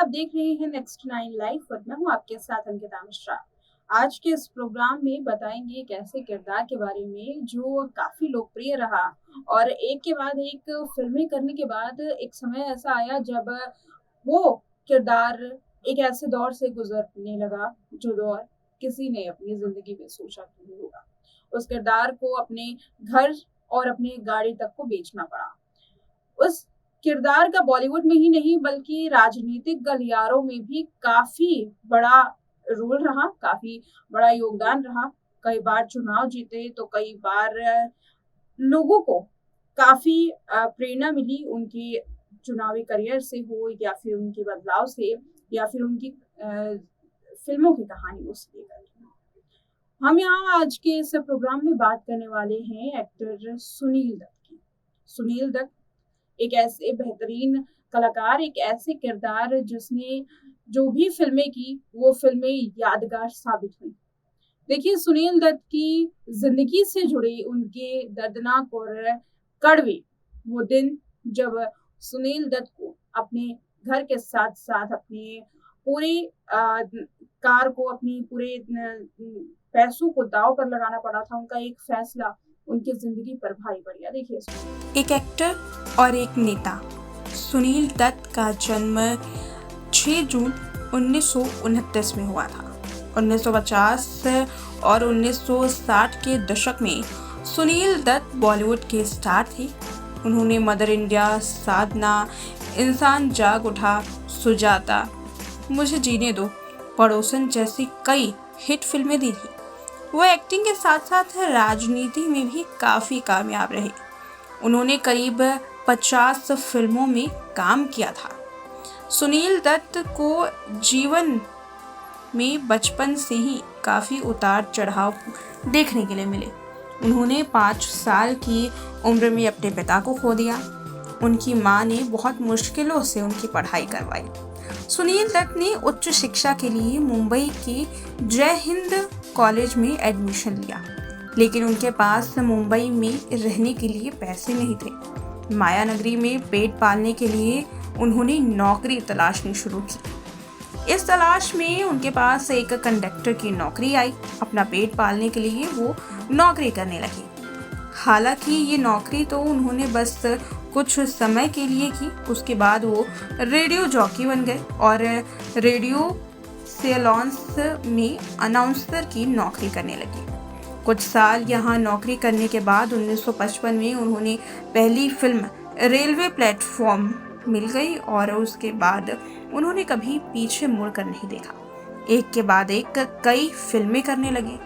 आप देख रहे हैं नेक्स्ट नाइन लाइव और मैं हूँ आपके साथ अंकिता मिश्रा। आज के इस प्रोग्राम में बताएंगे एक ऐसे किरदार के बारे में जो काफी लोकप्रिय रहा और एक के बाद एक फिल्में करने के बाद एक समय ऐसा आया जब वो किरदार एक ऐसे दौर से गुजरने लगा जो दौर किसी ने अपनी जिंदगी में सोचा भी नहीं होगा। उस किरदार को अपने घर और अपनी गाड़ी तक को बेचना पड़ा। उस किरदार का बॉलीवुड में ही नहीं बल्कि राजनीतिक गलियारों में भी काफी बड़ा रोल रहा, काफी बड़ा योगदान रहा। कई बार चुनाव जीते तो कई बार लोगों को काफी प्रेरणा मिली उनकी चुनावी करियर से हो या फिर उनके बदलाव से या फिर उनकी फिल्मों की कहानियों से लेकर। हम यहाँ आज के इस प्रोग्राम में बात करने वाले हैं एक्टर सुनील दत्त की। सुनील दत्त एक ऐसे बेहतरीन कलाकार, एक ऐसे किरदार जिसने जो भी फिल्में की वो फिल्में यादगार साबित हुई। देखिए, सुनील दत्त की जिंदगी से जुड़े उनके दर्दनाक और कड़वे वो दिन जब सुनील दत्त को अपने घर के साथ साथ अपने पूरे कार को, अपनी पूरे पैसों को दांव पर लगाना पड़ा था। उनका एक फैसला उनकी जिंदगी पर भारी पड़ गया। देखिए, एक एक्टर और एक नेता। सुनील दत्त का जन्म 6 जून 1929 में हुआ था। 1950 और 1960 के दशक में सुनील दत्त बॉलीवुड के स्टार थे। उन्होंने मदर इंडिया, साधना, इंसान जाग उठा, सुजाता, मुझे जीने दो, पड़ोसन जैसी कई हिट फिल्में दी थी। वो एक्टिंग के साथ साथ राजनीति में भी काफ़ी कामयाब रहे। उन्होंने करीब 50 फिल्मों में काम किया था। सुनील दत्त को जीवन में बचपन से ही काफ़ी उतार चढ़ाव देखने के लिए मिले। उन्होंने 5 साल की उम्र में अपने पिता को खो दिया। उनकी मां ने बहुत मुश्किलों से उनकी पढ़ाई करवाई। सुनील दत्त ने उच्च शिक्षा के लिए मुंबई के जय हिंद कॉलेज में एडमिशन लिया, लेकिन उनके पास मुंबई में रहने के लिए पैसे नहीं थे। माया नगरी में पेट पालने के लिए उन्होंने नौकरी तलाशनी शुरू की। इस तलाश में उनके पास एक कंडक्टर की नौकरी आई। अपना पेट पालने के लिए वो नौकरी करने लगे। हालांकि ये नौकरी तो उन्होंने बस कुछ समय के लिए की। उसके बाद वो रेडियो जॉकी बन गए और रेडियो सेलोन्स में अनाउंसर की नौकरी करने लगे। कुछ साल यहाँ नौकरी करने के बाद 1955 में उन्होंने पहली फिल्म रेलवे प्लेटफॉर्म मिल गई और उसके बाद उन्होंने कभी पीछे मुड़कर नहीं देखा। एक के बाद एक कई फिल्में करने लगे।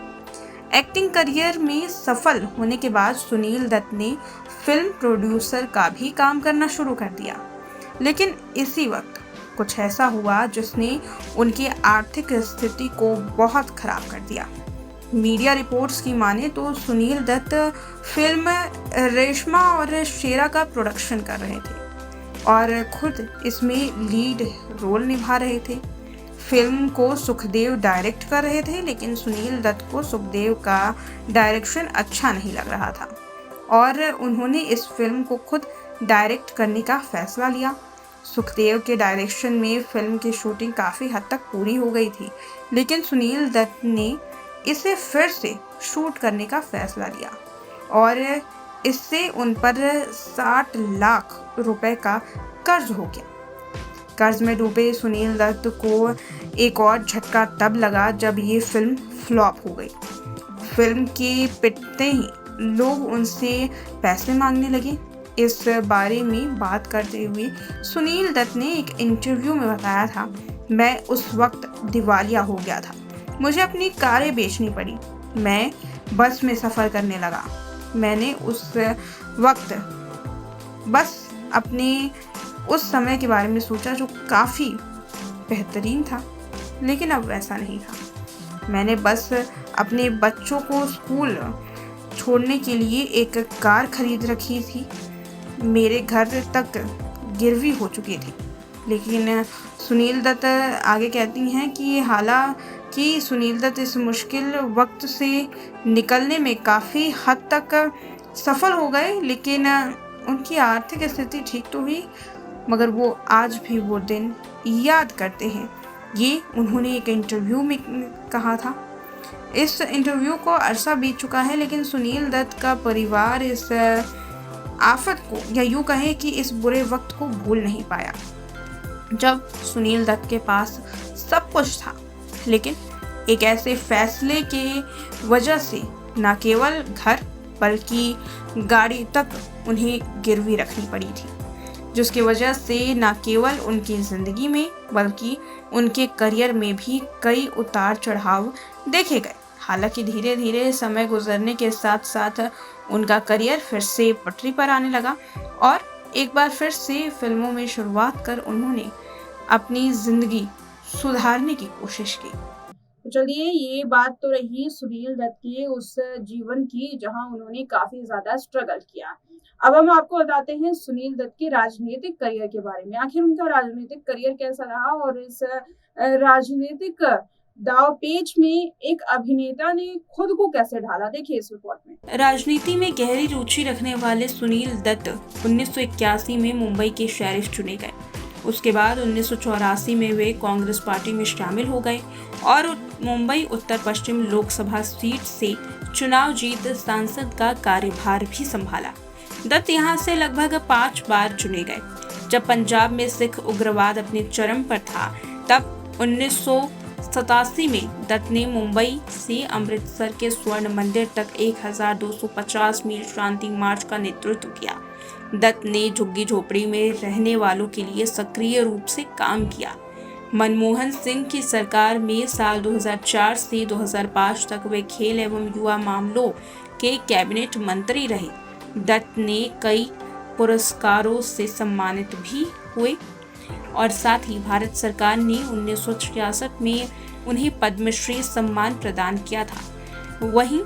एक्टिंग करियर में सफल होने के बाद सुनील दत्त ने फिल्म प्रोड्यूसर का भी काम करना शुरू कर दिया। लेकिन इसी वक्त कुछ ऐसा हुआ जिसने उनकी आर्थिक स्थिति को बहुत खराब कर दिया। मीडिया रिपोर्ट्स की माने तो सुनील दत्त फिल्म रेशमा और शेरा का प्रोडक्शन कर रहे थे और खुद इसमें लीड रोल निभा रहे थे। फिल्म को सुखदेव डायरेक्ट कर रहे थे, लेकिन सुनील दत्त को सुखदेव का डायरेक्शन अच्छा नहीं लग रहा था और उन्होंने इस फिल्म को खुद डायरेक्ट करने का फैसला लिया। सुखदेव के डायरेक्शन में फिल्म की शूटिंग काफ़ी हद तक पूरी हो गई थी, लेकिन सुनील दत्त ने इसे फिर से शूट करने का फैसला लिया और इससे उन पर 60 लाख रुपए का कर्ज हो गया। कर्ज में डूबे सुनील दत्त को एक और झटका तब लगा जब ये फिल्म फ्लॉप हो गई। फिल्म के पिटते ही लोग उनसे पैसे मांगने लगे। इस बारे में बात करते हुए सुनील दत्त ने एक इंटरव्यू में बताया था, मैं उस वक्त दिवालिया हो गया था। मुझे अपनी कारें बेचनी पड़ी। मैं बस में सफ़र करने लगा। मैंने उस वक्त बस अपने उस समय के बारे में सोचा जो काफ़ी बेहतरीन था, लेकिन अब वैसा नहीं था। मैंने बस अपने बच्चों को स्कूल छोड़ने के लिए एक कार खरीद रखी थी। मेरे घर तक गिरवी हो चुकी थी। लेकिन सुनील दत्त आगे कहती हैं कि हालांकि सुनील दत्त इस मुश्किल वक्त से निकलने में काफ़ी हद तक सफल हो गए, लेकिन उनकी आर्थिक स्थिति ठीक तो हुई मगर वो आज भी वो दिन याद करते हैं। ये उन्होंने एक इंटरव्यू में कहा था। इस इंटरव्यू को अरसा बीत चुका है, लेकिन सुनील दत्त का परिवार इस आफत को, या यूँ कहें कि इस बुरे वक्त को भूल नहीं पाया जब सुनील दत्त के पास सब कुछ था, लेकिन एक ऐसे फैसले के वजह से न केवल घर बल्कि गाड़ी तक उन्हें गिरवी रखनी पड़ी थी, जिसकी वजह से न केवल उनकी ज़िंदगी में बल्कि उनके करियर में भी कई उतार चढ़ाव देखे गए। हालांकि धीरे धीरे समय गुजरने के साथ साथ उनका करियर फिर से पटरी पर आने लगा और एक बार फिर से फिल्मों में शुरुआत कर उन्होंने अपनी ज़िंदगी सुधारने की कोशिश की। तो चलिए, ये बात तो रही सुनील दत्त के उस जीवन की जहां उन्होंने काफी ज्यादा स्ट्रगल किया। अब हम आपको बताते हैं सुनील दत्त के राजनीतिक करियर के बारे में। आखिर उनका राजनीतिक करियर कैसा रहा और इस राजनीतिक दांवपेच में एक अभिनेता ने खुद को कैसे ढाला, देखिए इस रिपोर्ट में। राजनीति में गहरी रुचि रखने वाले सुनील दत्त 1981 में मुंबई के शेरिफ चुने गए। उसके बाद 1984 में वे कांग्रेस पार्टी में शामिल हो गए और मुंबई उत्तर पश्चिम लोकसभा सीट से चुनाव जीत सांसद का कार्यभार भी संभाला। दत्त यहां से लगभग 5 बार चुने गए। जब पंजाब में सिख उग्रवाद अपने चरम पर था, तब 1987 में दत्त ने मुंबई से अमृतसर के स्वर्ण मंदिर तक 1250 मील शांति मार्च का नेतृत्व किया। दत्त ने झुग्गी झोपड़ी में रहने वालों के लिए सक्रिय रूप से काम किया। मनमोहन सिंह की सरकार में साल 2004 से 2005 तक वे खेल एवं युवा मामलों के कैबिनेट मंत्री रहे। दत्त ने कई पुरस्कारों से सम्मानित भी हुए और साथ ही भारत सरकार ने 1966 में उन्हें पद्मश्री सम्मान प्रदान किया था। वहीं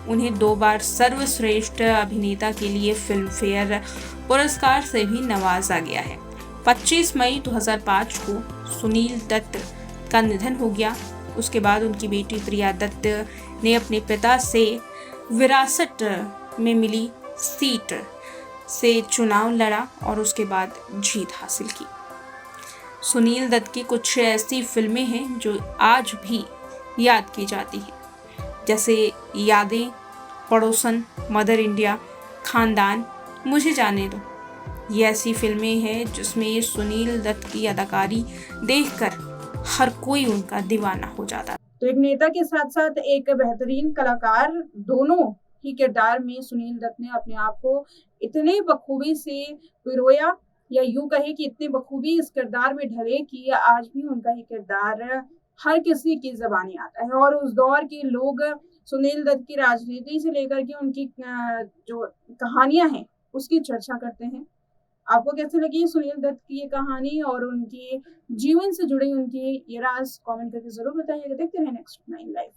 उन्हें 2 बार सर्वश्रेष्ठ अभिनेता के लिए फिल्म फेयर पुरस्कार से भी नवाजा गया है। 25 मई 2005 को सुनील दत्त का निधन हो गया। उसके बाद उनकी बेटी प्रिया दत्त ने अपने पिता से विरासत में मिली सीट से चुनाव लड़ा और उसके बाद जीत हासिल की। सुनील दत्त की कुछ ऐसी फिल्में हैं जो आज भी याद की जाती हैं, जैसे यादें, पड़ोसन, मदर इंडिया, खानदान, मुझे जाने दो। ये ऐसी फिल्में हैं जिसमें सुनील दत्त की अदाकारी देखकर हर कोई उनका दीवाना हो जाता। तो एक नेता के साथ साथ एक बेहतरीन कलाकार, दोनों ही किरदार में सुनील दत्त ने अपने आप को इतने बखूबी से पिरोया, या यूं कहे कि इतने बखूबी इस किरदार में ढले कि आज भी उनका ही किरदार हर किसी की ज़बानी आता है। और उस दौर के लोग सुनील दत्त की राजनीति से लेकर के उनकी जो कहानियां हैं उसकी चर्चा करते हैं। आपको कैसे लगी सुनील दत्त की ये कहानी और उनके जीवन से जुड़ी उनकी ये राज, कमेंट करके जरूर बताइएगा। देखते रहे नेक्स्ट 9 लाइव।